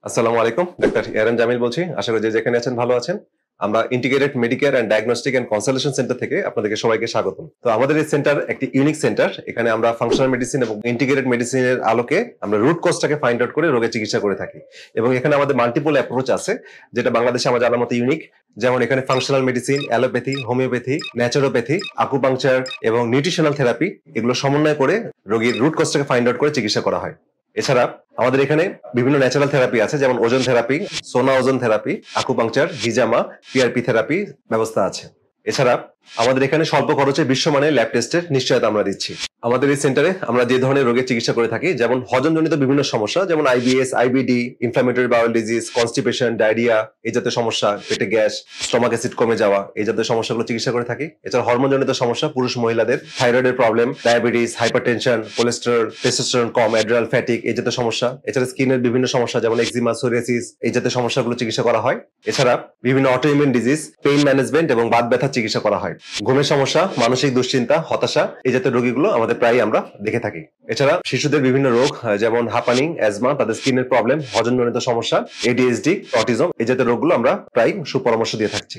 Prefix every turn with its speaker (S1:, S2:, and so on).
S1: আসসালামু আলাইকুম, doctor ARM Jamil বলছি। আশা করি যে যেখানে আছেন ভালো আছেন। আমরা integrated Medicare and diagnostic and consultation centre থেকে আপনাদেরকে সবাইকে স্বাগতম। তো আমাদের এই সেন্টার একটি ইউনিক সেন্টার। এখানে আমরা ফাংশনাল মেডিসিন এবং ইন্টিগ্রেটেড মেডিসিনের আলোকে আমরা রুট কজটাকে ফাইন্ড আউট করে রোগের চিকিৎসা করে থাকি। এবং এখানে আমাদের মাল্টিপল অ্যাপ্রোচ আছে, যেটা বাংলাদেশে আমার জানার মতো ইউনিক। যেমন এখানে functional medicine, allopathy, homeopathy, naturopathy, acupuncture এবং নিউট্রিশনাল থেরাপি এগুলো সমন্বয় করে রোগীর রুট কজটাকে ফাইন্ড আউট করে চিকিৎসা করা হয়। এছাড়া আমাদের এখানে বিভিন্ন ন্যাচারাল থেরাপি আছে, যেমন ওজন থেরাপি, সোনা ওজন থেরাপি, আকুপাংচার, হিজামা, পিআরপি থেরাপি ব্যবস্থা আছে। এছাড়া আমাদের এখানে স্বল্প খরচে বিশ্বমানের ল্যাব টেস্টের নিশ্চয়তা আমরা দিচ্ছি। আমাদের এই সেন্টারে আমরা যে ধরনের রোগের চিকিৎসা করে থাকি, যেমন হজমজনিত বিভিন্ন সমস্যা, যেমন IBS, IBD, inflammatory bowel disease, constipation, diarrhoea, এই জাতীয় সমস্যা, পেটে গ্যাস, স্টমাক অ্যাসিড কমে যাওয়া, এই জাতীয় সমস্যাগুলো চিকিৎসা করে থাকি। এছাড়া হরমোনজনিত সমস্যা, পুরুষ মহিলাদের থাইরয়েডের problem, diabetes, hypertension, cholesterol, testosterone কম, অ্যাড্রিনাল ফ্যাটিক, এই জাতীয় সমস্যা। এছাড়া স্কিনের বিভিন্ন সমস্যা, যেমন এক্সিমা, সোরিয়াসিস, এই জাতীয় সমস্যাগুলো চিকিৎসা করা হয়। এছাড়া বিভিন্ন অটোইমিউন ডিজিজ, পেইন ম্যানেজমেন্ট এবং বাত ব্যথার চিকিৎসা করা হয়। ঘুমের সমস্যা, মানসিক দুশ্চিন্তা, হতাশা, এই জাতীয় রোগীগুলো আমাদের প্রায় আমরা দেখে থাকি। এছাড়া শিশুদের বিভিন্ন রোগ, যেমন হাঁপানি, অ্যাজমা, তাদের স্কিনের প্রবলেম, হজমজনিত সমস্যা, এডিএইচডি, অটিজম, এই জাতীয় রোগগুলো আমরা প্রায় সুপরামর্শ দিয়ে থাকছি।